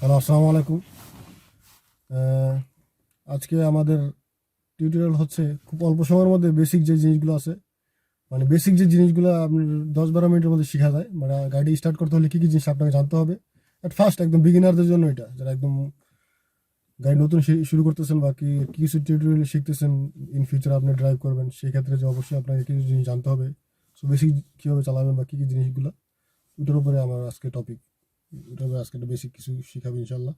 Hello, আসসালামু আলাইকুম। আজকে আমাদের টিউটোরিয়াল হচ্ছে খুব অল্প সময়ের মধ্যে বেসিক যে জিনিসগুলো আছে, মানে বেসিক যে জিনিসগুলো আপনি 10-12 মিনিটের মধ্যে শেখা যায়। মানে গাড়ি স্টার্ট করতে হলে কী কী জিনিস আপনাকে জানতে হবে অ্যাট ফার্স্ট, একদম বিগিনারদের জন্য এটা, যারা একদম গাড়ি নতুন শুরু করতেছেন বা কিছু টিউটোরিয়াল শিখতেছেন, ইন ফিউচার আপনি ড্রাইভ করবেন, সেই ক্ষেত্রে যে অবশ্যই আপনাকে কিছু জিনিস জানতে হবে। সো বেসিক কীভাবে চালাবেন বা কী কী জিনিসগুলো, ওটার উপরে আমার আজকে টপিক। ওটার উপরে আজকে একটা বেসিক কিছু শিখাবে ইনশাল্লাহ।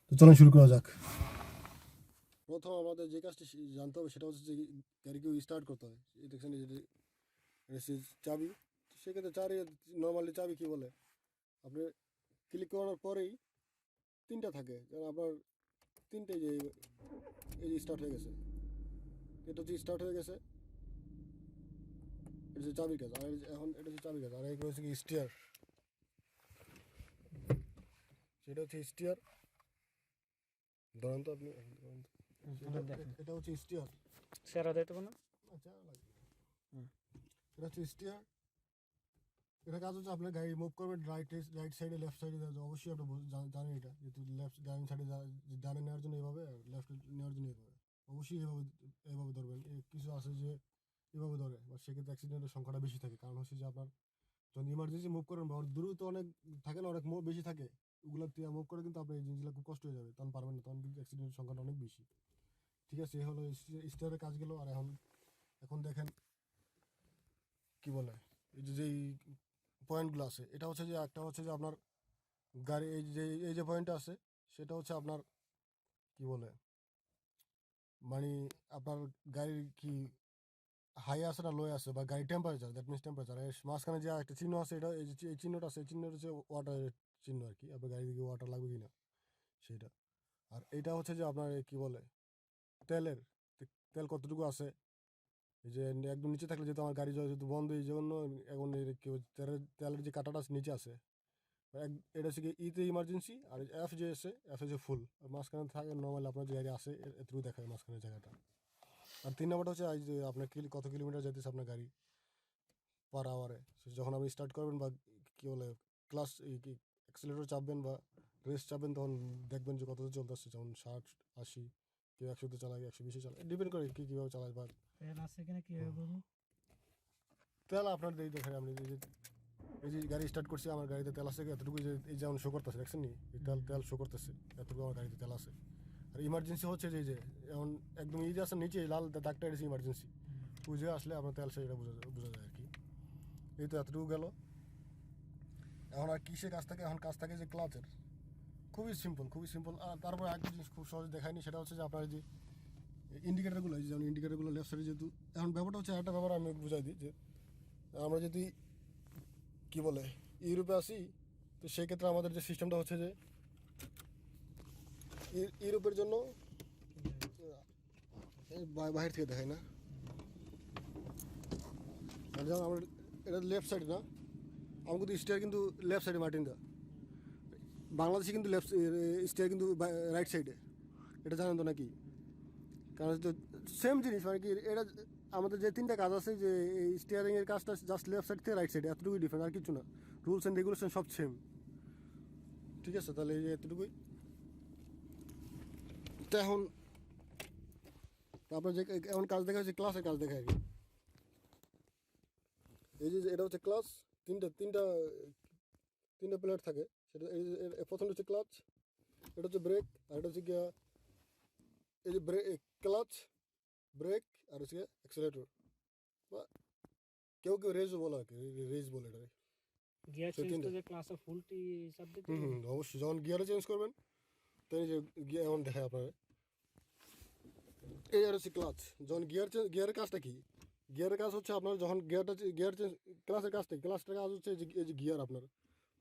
তো চলেন শুরু করা যাক। প্রথম আমাদের যে কাজটি জানতে হবে সেটা হচ্ছে যে গাড়িকে স্টার্ট করতে হয়। এই দেখছেন, এই যে চাবি, সেক্ষেত্রে নর্মালি চাবি কি বলে, আপনি ক্লিক করার পরেই তিনটা থাকে, যেমন আপনার তিনটে যে এই যে স্টার্ট হয়ে গেছে, এটা হচ্ছে স্টার্ট হয়ে গেছে, এটা হচ্ছে চাবির কাজ। আর এখন এটা হচ্ছে চাবির কাজ, আর এক হচ্ছে কি স্টিয়ার, সেটা হচ্ছে স্টিয়ার। ধরেন তো আপনি, এটা হচ্ছে স্টিয়ার। সেরা দিতে পারো না। আচ্ছা, এটা হচ্ছে স্টিয়ার। এটা কাজ হচ্ছে আপনার গাড়ি মুভ করবেন রাইট সাইডে, লেফট সাইডে। অবশ্যই আপনি জানেন এটা, যেহেতু লেফট ডাইন সাইডে ডানে নেওয়ার জন্য এভাবে, আর লেফট নেওয়ার জন্য এভাবে। অবশ্যই এভাবে ধরবেন। কিছু আছে যে এভাবে ধরে, বা সেক্ষেত্রে অ্যাক্সিডেন্টের সংখ্যাটা বেশি থাকে। কারণ হচ্ছে যে আপনার যখন ইমার্জেন্সি মুভ করবেন বা দ্রুত অনেক থাকে না, অনেক বেশি থাকে, ওগুলো মুভ করে কিন্তু আপনার এই জিনিসগুলো খুব কষ্ট হয়ে যাবে, তখন পারবেন না, তখন কিন্তু অ্যাক্সিডেন্টের সংখ্যাটা অনেক বেশি। ঠিক আছে, এ হলো স্টিয়ারের কাজগুলো। আর এখন এখন দেখেন কি বলে, এই যে যেই পয়েন্টগুলো আছে, এটা হচ্ছে যে একটা হচ্ছে যে আপনার গাড়ি, এই যে পয়েন্টটা আছে, সেটা হচ্ছে আপনার কি বলে, মানে আপনার গাড়ির কি হাই আছে না লো আছে, বা গাড়ির টেম্পারেচার, দ্যাট মিনস টেম্পারেচার। এর মাঝখানে যে একটা চিহ্ন আছে, এটা এই চিহ্নটা আছে, এই চিহ্নটা হচ্ছে ওয়াটারের চিহ্ন আর কি, আপনার গাড়ি দিকে ওয়াটার লাগবে কিনা সেটা। আর এটা হচ্ছে যে আপনার কি বলে, তেলের, তেল কতটুকু আছে। এই যে একদম নিচে থাকলে, যেহেতু আমার গাড়ি যেহেতু বন্ধ, এই জন্য এখন কি তেলের যে কাটাটা নিচে আছে, এটা হচ্ছে কি ইতে ইমার্জেন্সি, আর এফ যে এসে এফ হচ্ছে ফুল। মাঝখানে থাকে নর্মালি আপনার যে গাড়ি আসে এটুকু দেখায় মাঝখানে জায়গাটা। আর 3 নম্বরটা হচ্ছে যে আপনার কত কিলোমিটার যেতেছে আপনার গাড়ি পার আওয়ারে। যখন আপনি স্টার্ট করবেন বা কী বলে ক্লাস অ্যাক্সিলেটর চাপবেন বা রেস চাপবেন, তখন দেখবেন যে কতদূর চলতেছে, যেমন 60, 80, কেউ 100-তে চালায়, 120-এ চালায়, ডিপেন্ড করে কীভাবে চালায়। বা তেল আছে কিনা কিভাবে বলবো? তেল আপনার দেখেন, আপনি এই যে গাড়ি স্টার্ট করছি, আমার গাড়িতে তেল আছে এতটুকু, যে এই যেমন শো করতেছে, দেখছেন নি, এই তেল তেল শো করতেছে, এতটুকু আমার গাড়িতে তেল আছে। আর ইমার্জেন্সি হচ্ছে যে এখন একদম এই যে আছে নিচে লাল দাগটা, এটা ইমার্জেন্সি। বুঝে আসলে আপনার তেল সেটা বোঝা যায় আর কি। এই তো এতটুকু গেল। এখন আর কিসের কাজ থাকে, এখন কাজ থাকে যে ক্লাচের। খুবই সিম্পল, খুবই সিম্পল। আর তারপরে একটা জিনিস খুব সহজে দেখায়নি, সেটা হচ্ছে যে আপনার যে ইন্ডিকেটারগুলো, যেমন ইন্ডিকেটারগুলো লেফট সাইডে, যেহেতু এখন ব্যাপারটা হচ্ছে একটা ব্যাপার আমি বুঝাই দিই, যে আমরা যদি কি বলে ইউরোপে আসি, তো সেই ক্ষেত্রে আমাদের যে সিস্টেমটা হচ্ছে যে ইউরোপের জন্য বাইরে থেকে দেখায় না, আর যেমন আমরা এটা লেফট সাইডে না, আমার কিন্তু স্টেয়ার কিন্তু লেফট সাইডে মার্টিন দা। বাংলাদেশে কিন্তু লেফট স্টেয়ার কিন্তু রাইট সাইডে, এটা জানেন তো নাকি? কারণ হচ্ছে সেম জিনিস, মানে কি এটা আমাদের যে তিনটা কাজ আছে, যে এই স্টিয়ারিংয়ের কাজটা জাস্ট লেফট সাইড থেকে রাইট সাইডে, এতটুকুই ডিফারেন্ট, আর কিছু না। রুলস অ্যান্ড রেগুলেশন সব সেম। ঠিক আছে, তাহলে এই এতটুকুই। তো এখন তারপরে যে এখন কাজ দেখা হচ্ছে, ক্লাসের কাজ দেখা আর কি। এই যে এটা হচ্ছে ক্লাস, তিনটা তিনটা তিনটা প্লেট থাকে। সেটা প্রথমটা হচ্ছে ক্লাচ, এটা হচ্ছে ব্রেক, আর এটা হচ্ছে গিয়া এই যে ক্লাচ, ব্রেক, আর হচ্ছে অ্যাক্সিলেটর, বা কেউ কেউ রেজও বলে আর কি, রেজ বলে এটা। গিয়ার সেই চেঞ্জ তিনটা, করে ক্লাসে ফুলটি হিসাব দিতে হুম হুম, অবশ্যই যখন গিয়ারে চেঞ্জ করবেন, তো এই যে গিয়ার এমন দেখায় আপনার, এই আর হচ্ছে ক্লাচ। যখন গিয়ারের কাজটা কি, গিয়ারের কাজ হচ্ছে আপনার যখন গিয়ার চেঞ্জ, ক্লাসের কাজটা, ক্লাসটার কাজ হচ্ছে এই যে গিয়ার আপনার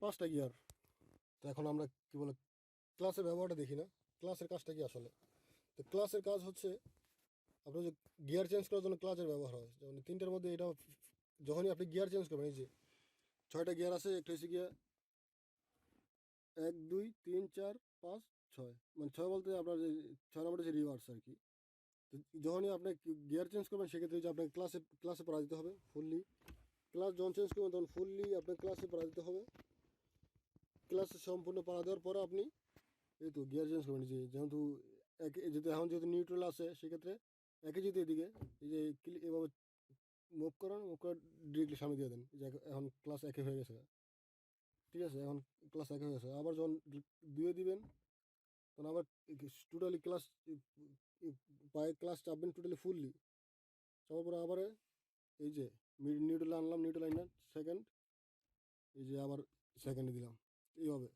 5টা গিয়ার। তো এখন আমরা কি বলে ক্লাসের ব্যবহারটা দেখি না, ক্লাসের কাজটা কি আসলে। তো ক্লাসের কাজ হচ্ছে আপনার যে গিয়ার চেঞ্জ করার জন্য ক্লাচের ব্যবহার হয়, যেমন তিনটার মধ্যে এটা, যখনই আপনি গিয়ার চেঞ্জ করবেন, এই যে 6টা গিয়ার আছে, একটা হচ্ছে গিয়ার 1, 2, 3, 4, 5, 6, মানে 6 বলতে আপনার যে 6 নম্বর হচ্ছে রিভার্স আর কি। তো যখনই আপনি গিয়ার চেঞ্জ করবেন, সেক্ষেত্রে যে আপনাকে ক্লাসে পড়া দিতে হবে ফুললি। ক্লাস যখন চেঞ্জ করবেন, তখন ফুললি আপনার ক্লাসে পড়া দিতে হবে। ক্লাসে সম্পূর্ণ পড়া দেওয়ার পরে আপনি এই তো গিয়ার চেঞ্জ করবেন, যে যেহেতু যেহেতু নিউট্রাল আছে সেক্ষেত্রে একই যেহেতু এদিকে এই যে এভাবে মুভ করেন, মুভ করে ডিরেক্টলি সামনে দিয়ে দেন, যে এখন ক্লাস একে হয়ে গেছে। ঠিক আছে, এখন ক্লাস একে হয়ে গেছে। আবার যখন দুয়ে দিবেন তখন আবার টোটালি ক্লাস পায়ে ক্লাস চাপবেন টোটালি ফুললি, চাপার পরে আবার এই যে নিউট্রাল আনলাম, নিউট্রাল আনলাম সেকেন্ড, এই যে আবার সেকেন্ডে দিলাম এইভাবে।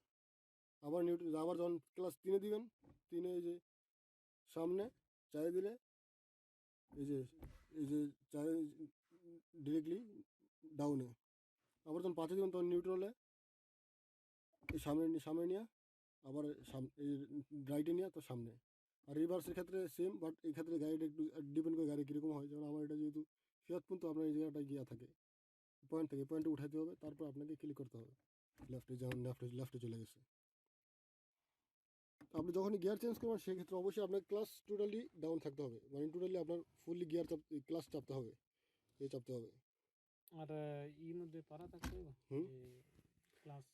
আবার নিউট্রাল আবার যখন ক্লাস তিনে দিবেন, তিনে এই যে সামনে চায়ে দিলে এই যে চায়ে ডিরেক্টলি ডাউনে। আবার যখন পাঁচে দিবেন তখন নিউট্রালে এই সামনে নিয়ে আবার এই রাইটে নিয়ে তো সামনে। আর রিভার্সের ক্ষেত্রে সেম, বাট এই ক্ষেত্রে গাড়িটা একটু ডিপেন্ড করে গাড়ি কীরকম হয়। যেমন আমার এটা যেহেতু ফিয়াত পর্যন্ত আপনার এই জায়গাটায় গিয়া থাকে, পয়েন্ট থেকে পয়েন্টে উঠাতে হবে, তারপর আপনাকে ক্লিক করতে হবে লেফটে, যেমন লেফটে চলে গেছে। আপনি যখনই গিয়ার চেঞ্জ করবেন সেক্ষেত্রে অবশ্যই আপনার ক্লাস টোটালি ডাউন থাকতে হবে, মানে টোটালি আপনার ফুললি গিয়ার ক্লাস চাপতে হবে, এই চাপতে হবে। আর মধ্যে পারা থাকতে হবে হুম। ক্লাস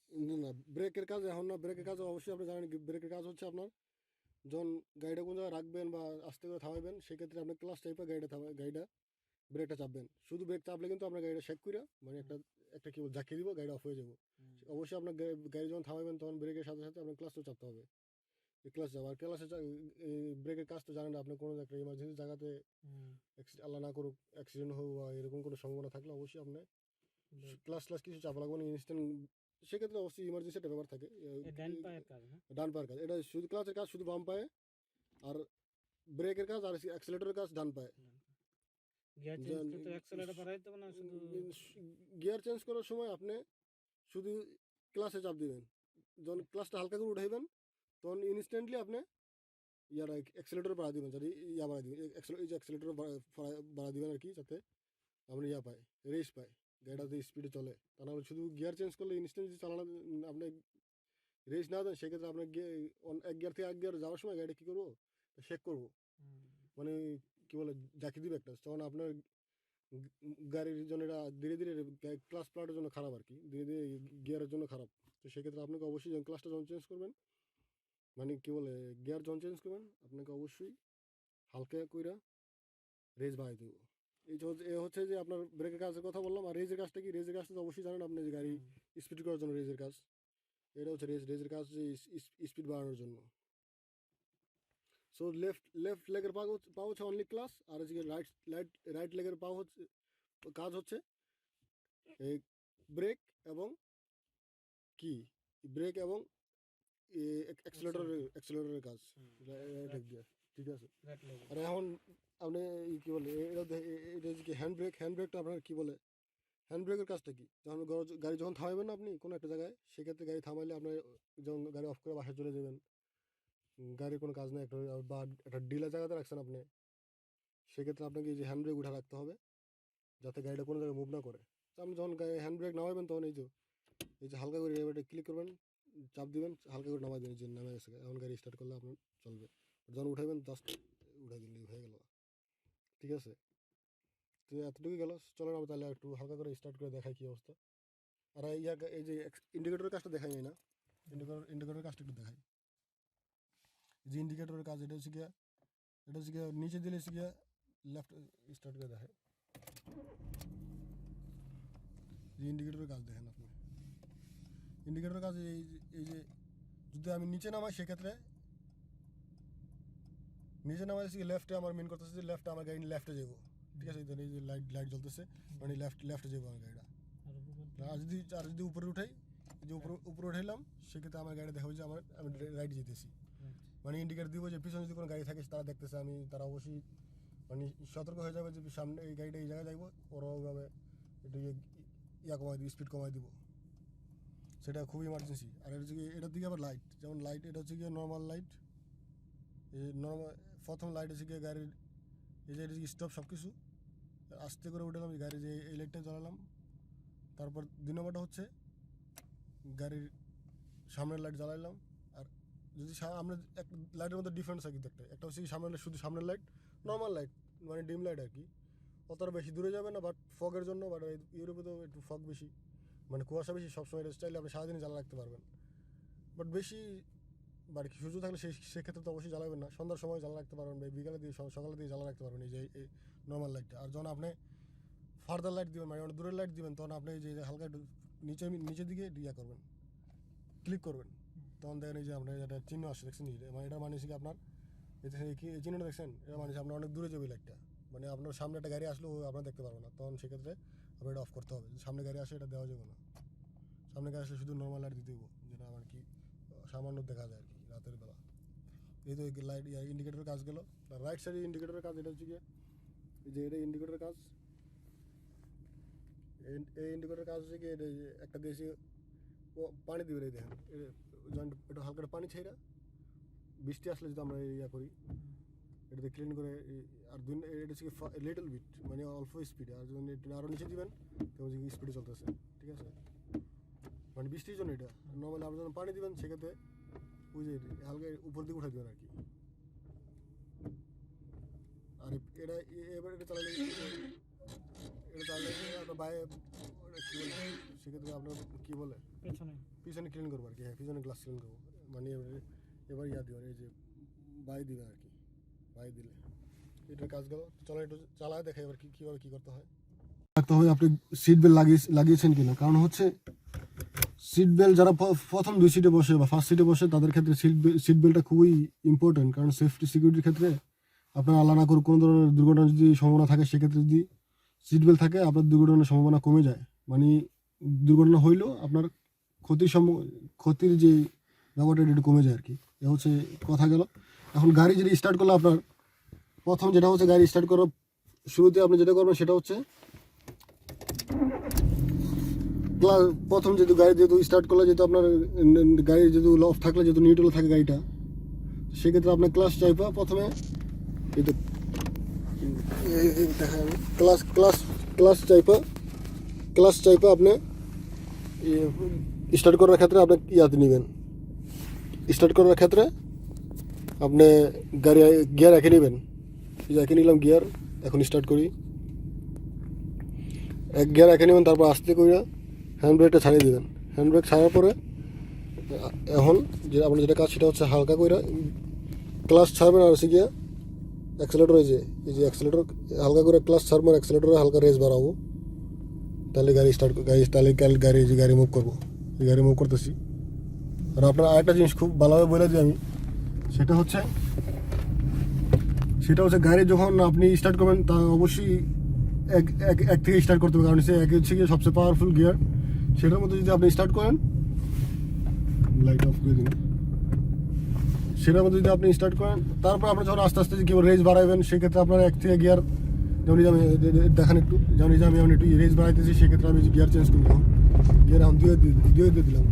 না ব্রেকের কাজ এখন না, ব্রেকের কাজ অবশ্যই আপনি জানেন ব্রেকের কাজ হচ্ছে আপনার যখন গাড়িটা কোন জায়গায় রাখবেন বা আস্তে করে থামাবেন সেক্ষেত্রে আপনার ক্লাস টাইপের গাড়িটা ব্রেকটা চাপবেন। শুধু ব্রেক চাপলে কিন্তু আপনার গাড়িটা শেক করে মানে একটা কি ঝাঁকিয়ে দিব, গাড়িটা অফ হয়ে যাবো। অবশ্যই আপনার গাড়ি যখন থামাবেন তখন ব্রেকের সাথে সাথে আপনার ক্লাসটাও চাপতে হবে। এই ক্লাস চাপ আর ব্রেকের কাজ তো জানেন, আপনি কোনো একটা ইমার্জেন্সি জায়গাতে আল্লাহ না করুক অ্যাক্সিডেন্ট হোক বা এরকম কোনো সম্ভাবনা থাকলে অবশ্যই আপনার ক্লাস কিছু চাপা লাগবে না ইনস্ট্যান্ট। সেক্ষেত্রে অবশ্যই ইমার্জেন্সি একটা ব্যাপার থাকে। ডান পায়ের কাজ, হ্যাঁ ডান পায়ের কাজ এটা শুধু ক্লাসের কাজ শুধু বাম পায়ে, আর ব্রেকের কাজ আর অ্যাক্সিলেটরের কাজ ডান পায়ে। গিয়ার চেঞ্জ করতে অ্যাক্সেলারেটর পারাইতে হবে না শুধু গিয়ার চেঞ্জ করার সময় আপনি শুধু ক্লাসে চাপ দিবেন, যখন ক্লাসটা হালকা করে উঠাইবেন তখন ইনস্ট্যান্টলি আপনি ইয়ারা অ্যাক্সিলেটর বাড়া দিবেন, যদি ইয়া বাড়া দিবেন এই যে অ্যাক্সিলেটর বাড়া দিবেন আর কি, যাতে আপনি ইয়া পায় রেস পায়, গাড়িটা যদি স্পিডে চলে। তা নাহলে শুধু গিয়ার চেঞ্জ করলে ইনস্ট্যান্ট যদি চালানো আপনি রেস না দেন সেক্ষেত্রে আপনার এক গিয়ার থেকে এক গিয়ার যাওয়ার সময় গাড়িটা কী করবো শেক করবো, মানে কী বলে জাকি দিবে একটা, তখন আপনার গাড়ির জন্য এটা ধীরে ধীরে ক্লাস প্লাটের জন্য খারাপ আর কি, ধীরে ধীরে গিয়ারের জন্য খারাপ। তো সেক্ষেত্রে আপনাকে অবশ্যই যখন ক্লাসটা যখন চেঞ্জ করবেন, মানে কী বলে গিয়ার যখন চেঞ্জ করবেন আপনাকে অবশ্যই হালকা কইরা রেস বাড়াই দেবো। এ হচ্ছে যে আপনার ব্রেকের কাজের কথা বললাম। আর রেজের কাজটা কি, রেজের কাজটা তো অবশ্যই জানেন আপনি, যে গাড়ি স্পিড করার জন্য রেজের কাজ। এটা হচ্ছে রেজের কাজ যে স্পিড বাড়ানোর জন্য। সো লেফট লেগের পা হচ্ছে অনলি ক্লাস, আর হচ্ছে রাইট লেগের পা হচ্ছে কাজ হচ্ছে এই ব্রেক কি ব্রেক এবং অ্যাক্সিলারেটরের কাজ। ঠিক আছে। আর এখন আপনি কি বলে এটা কি হ্যান্ড ব্রেকটা আপনার কি বলে হ্যান্ড ব্রেকের কাজটা কি, যখন গাড়ি যখন থামাবেন না আপনি কোনো একটা জায়গায়, সেক্ষেত্রে গাড়ি থামাইলে আপনার যখন গাড়ি অফ করে বাসায় চলে যাবেন, গাড়ির কোনো কাজ নেই, বা একটা ডিলার জায়গাতে রাখছেন আপনি, সেক্ষেত্রে আপনাকে এই যে হ্যান্ড ব্রেক উঠা রাখতে হবে যাতে গাড়িটা কোনো জায়গায় মুভ না করে। তো আপনি যখন হ্যান্ড ব্রেক নামাবেন তখন এই যে হালকা করে এবারে ক্লিক করবেন, চাপ দিবেন, হালকা করে নামাই দেবেন, যে নামে গেছে, এখন গাড়ি স্টার্ট করলে আপনার চলবে। যখন উঠাবেন জাস্ট উঠাই দিলেই হয়ে গেল। ঠিক আছে, তো এতটুকুই গেল। চলেন আমি তাহলে একটু হালকা করে স্টার্ট করে দেখাই কী অবস্থা। আর এই যে ইন্ডিকেটরের কাজটা দেখাই না, ইন্ডিকেটরের কাজটা একটু দেখাই। যে ইন্ডিকেটরের কাজ এটা হচ্ছে গিয়া নিচে দিলে হচ্ছে গিয়া লেফট স্টার্ট করে দেখায়। যে ইন্ডিকেটরের কাজ দেখেন আপনি, ইন্ডিকেটরের কাজ এই যে যদি আমি নিচে নামাই সেক্ষেত্রে নিচে নামাই লেফটে আমার মেন করতেছে যে লেফটে আমার গাড়ি লেফটে যাবো। ঠিক আছে, এই যে লাইট জ্বলতেছে মানে লেফটে যাবো আমার গাড়িটা। আর যদি উপরে উঠাই, যে উপরে উঠাইলাম সেক্ষেত্রে আমার গাড়ি দেখাবো যে আমি রাইট যেতেছি, মানে ইন্ডিকেটর দিব যে পিছনে যদি কোনো গাড়ি থাকে তারা দেখতেছে তারা অবশ্যই মানে সতর্ক হয়ে যাবে যে সামনে এই গাড়িটা এই জায়গায় যাইবো, ওরা ওইভাবে একটু কমাই দিব, স্পিড কমাই দিব, সেটা খুবই ইমার্জেন্সি। আর এটার দিকে আবার লাইট, যেমন লাইট এটা হচ্ছে গিয়ে নর্মাল লাইট, এই নর্মাল প্রথম লাইট হচ্ছে গিয়ে গাড়ির এই যে স্টপ সব কিছু আস্তে করে উঠলাম, এই গাড়ির যে এই লাইটটা জ্বালালাম। তারপর 2 নম্বরটা হচ্ছে গাড়ির সামনের লাইট জ্বালাইলাম। আর যদি আমরা এক লাইটের মধ্যে ডিফারেন্স আছে একটা হচ্ছে শুধু সামনের লাইট নর্মাল লাইট, মানে ডিম লাইট আর কি, অতটা বেশি দূরে যাবে না, বাট ফগের জন্য, বাট ইউরোপে তো একটু ফগ বেশি, মানে কুয়াশা বেশি, সবসময় এটা চাইলে আপনি সারাদিনই জ্বালা রাখতে পারবেন, বাট বেশি বাড়ি সুযোগ থাকলে সেক্ষেত্রে তো অবশ্যই জ্বালাবেন না। সন্ধ্যার সময় জ্বালা রাখতে পারবেন বা বিকালে দিয়ে সকালে দিয়ে জ্বালা রাখতে পারবেন এই যে এই নর্মাল লাইটটা। আর যখন আপনি ফার্দার লাইট দিবেন মানে অনেক দূরের লাইট দিবেন তখন আপনি এই যে হালকা একটু নিচের দিকে ইয়া করবেন, ক্লিক করবেন, তখন দেখেন এই যে আপনার একটা চিহ্ন আসছে দেখছেন, মানে এটা মানে হচ্ছে কি আপনার এই চিহ্নটা দেখছেন, এটা মানে আপনার অনেক দূরে যাবে লাইটটা, মানে আপনার সামনে একটা গাড়ি আসলেও আপনার দেখতে পারবেন না, তখন সেক্ষেত্রে আপনার এটা অফ করতে হবে। সামনে গাড়ি আসে এটা দেওয়া যাবে না, সামনে গাড়ি আসলে শুধু নর্মাল লাইট দিতে হবে, যেটা আমার কি সামান্য দেখা যায় আর কি রাতের বেলা। এই তো লাইট ইন্ডিকেটরের কাজ গেল। রাইট সাইডে ইন্ডিকেটরের কাজ এটা হচ্ছে কি, এই যে এটা ইন্ডিকেটরের কাজ, এই ইন্ডিকেটরের কাজ হচ্ছে কি এটা একটা দেশি পানি দিবে, এই দেখেন জয়েন্ট এটা হালকা পানি ছেড়া, বৃষ্টি আসলে যদি আমরা ইয়া করি এটাতে ক্লিন করে, আর এটা হচ্ছে লিটল বিট মানে অল্প স্পিডে, আর যখন এটা আরও নিচে দিবেন তখন স্পিডে চলতেছে, ঠিক আছে, মানে বৃষ্টির জন্য এটা। নর্মালি আপনি যখন পানি দিবেন সেক্ষেত্রে ওই যে হালকা উপর দিকে উঠে দেবেন আর কি। আর এটা এবার এটা চালালে আপনার বাইরে কী বলে সেক্ষেত্রে আপনার কী বলে পিছনে ক্লিন করবো আর কি, হ্যাঁ পিছনে গ্লাস ক্লিন করবো, মানে এবার ইয়া দিবেন এই যে বাই দিবেন আর কি, বাই দিলে এটার কাজ গেল। চলো একটু চালায় দেখা এবার কীভাবে কী করতে হয়। রাখতে হবে আপনি সিট বেল্ট লাগিয়েছেন কিনা, কারণ হচ্ছে সিট বেল্ট যারা প্রথম 2 সিটে বসে বা ফার্স্ট সিটে বসে তাদের ক্ষেত্রে সিট বেল্টটা খুবই ইম্পর্টেন্ট, কারণ সেফটি সিকিউরিটির ক্ষেত্রে আপনার আল্লাহ না করুক কোনো ধরনের দুর্ঘটনার যদি সম্ভাবনা থাকে সেক্ষেত্রে যদি সিট বেল্ট থাকে আপনার দুর্ঘটনার সম্ভাবনা কমে যায়, মানে দুর্ঘটনা হইলেও আপনার ক্ষতির যে ব্যাপারটা একটু কমে যায় আর কি, এ হচ্ছে কথা গেল। এখন গাড়ি যদি স্টার্ট করলে আপনার প্রথম যেটা হচ্ছে গাড়ি স্টার্ট করার শুরুতে আপনি যেটা করবেন সেটা হচ্ছে প্রথম যেহেতু গাড়ি যেহেতু স্টার্ট করলে যেহেতু আপনার গাড়ি যেহেতু লফ থাকলে যেহেতু নিউট্রালে থাকে গাড়িটা, সেক্ষেত্রে আপনার ক্লাস চাইপা প্রথমে ক্লাস চাইপা আপনি স্টার্ট করার ক্ষেত্রে আপনি ইয়াতে নেবেন, স্টার্ট করার ক্ষেত্রে আপনি গাড়ি গিয়ার রেখে নেবেন, রেখে নিলাম গিয়ার। এখন স্টার্ট করি, এক গিয়ার রেখে নেবেন, তারপর আস্তে করে হ্যান্ড ব্রেকটা ছাড়িয়ে দেবেন। হ্যান্ড ব্রেক ছাড়ার পরে এখন যে আপনার যেটা কাজ সেটা হচ্ছে হালকা করে ক্লাস ছাড়বেন, আর হচ্ছে গিয়ে অ্যাক্সেলেটর এই যে অ্যাক্সেলেটর হালকা করে ক্লাস ছাড়বো, অ্যাক্সেলেটরে হালকা রেস বাড়াবো, তাহলে গাড়ি মুভ করবো। গাড়ি মুভ করতেছি। আর আপনার আরেকটা জিনিস খুব ভালোভাবে বলে দিই আমি, সেটা হচ্ছে গাড়ি যখন আপনি স্টার্ট করবেন তা অবশ্যই এক থেকে স্টার্ট করতে হবে, কারণ সে এক হচ্ছে গিয়ে সবচেয়ে পাওয়ারফুল গিয়ার। সেটার মধ্যে যদি আপনি স্টার্ট করেন, লাইট অফ করে দিন, সেটার মধ্যে যদি আপনি স্টার্ট করেন তারপর আপনি যখন আস্তে আস্তে কী রেস বাড়াবেন সেক্ষেত্রে আপনার এক থেকে গিয়ার যেমন আমি দেখান একটু, যেমন আমি একটু রেস বাড়াইতেছি সেক্ষেত্রে আমি গিয়ার চেঞ্জ করি, গিয়ার এখন দিয়ে দিলাম।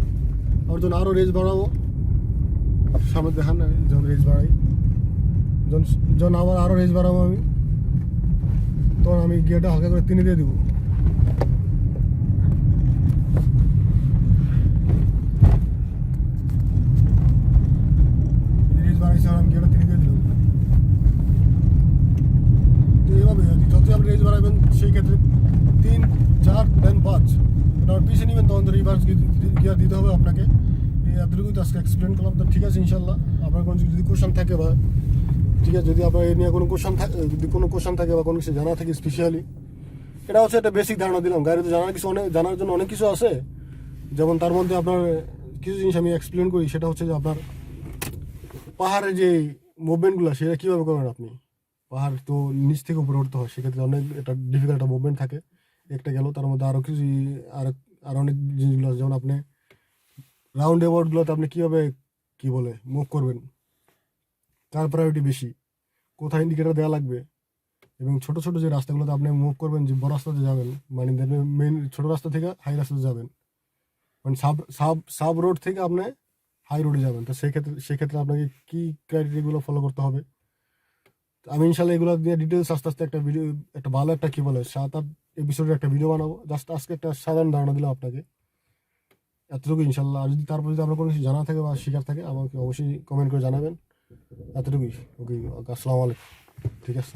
আর যখন আরও রেস বাড়াবো সামনে দেখান না, যখন রেস বাড়াই যখন আবার আরও রেস বাড়াবো আমি, তখন আমি গিয়ারটা হালকা করে 3 দিয়ে দেবো। রেস বাড়াইছি আমি গিয়ারটা 3 দিয়ে দিলাম। তো এইভাবে যতই আপনি রেস বাড়াবেন সেই ক্ষেত্রে 3, 4, দেন 5 তারপর পিছিয়ে নেবেন, তখন তো রিভার্স গিয়ার দিতে হবে আপনাকে। এতটুকুই তো আজকে এক্সপ্লেন করলাম। তো ঠিক আছে, ইনশাল্লাহ আপনার কোনো যদি কোশ্চেন থাকে বা ঠিক আছে যদি আপনার এ নিয়ে কোনো কোশ্চেন থাকে বা কোনো কিছু জানা থাকে স্পেশালি, এটা হচ্ছে একটা বেসিক ধারণা দিলাম। গাড়িতে জানার জন্য অনেক কিছু আছে, যেমন তার মধ্যে আপনার কিছু জিনিস আমি এক্সপ্লেন করি, সেটা হচ্ছে যে আপনার পাহাড়ের যে মুভমেন্টগুলো সেটা কীভাবে করবেন আপনি। পাহাড় তো নিচ থেকে উপরে উঠতে হয়, সেক্ষেত্রে অনেক একটা ডিফিকাল্ট একটা মুভমেন্ট থাকে, একটা গেল। তার মধ্যে আরও কিছু আর অনেক জিনিসগুলো আছে, যেমন আপনি রাউন্ড অ্যাবাউটগুলোতে আপনি কীভাবে মুভ করবেন, কার প্রায়োরিটি বেশি, কোথায় ইন্ডিকেটার দেওয়া লাগবে, এবং ছোটো ছোটো যে রাস্তাগুলোতে আপনি মুভ করবেন, যে বড় রাস্তাতে যাবেন, মানে মেইন ছোটো রাস্তা থেকে হাই রাস্তাতে যাবেন, মানে সাব রোড থেকে আপনি হাই রোডে যাবেন, তো সেক্ষেত্রে আপনাকে কী ক্রাইটেরিয়াগুলো ফলো করতে হবে। আমি ইনশাল্লাহ এগুলো দিয়ে ডিটেলস আস্তে আস্তে একটা ভিডিও, একটা ভালো একটা 7-8 এপিসোডের একটা ভিডিও বানাবো। জাস্ট আজকে একটা সাধারণ ধারণা দিলাম আপনাকে, এতটুকু ইনশাল্লাহ। আর যদি তারপর যদি আপনার কোনো কিছু জানা থাকে বা শেখার থাকে আমাকে অবশ্যই কমেন্ট করে জানাবেন। এতটুকুই। ওকে, আসসালামু আলাইকুম। ঠিক আছে।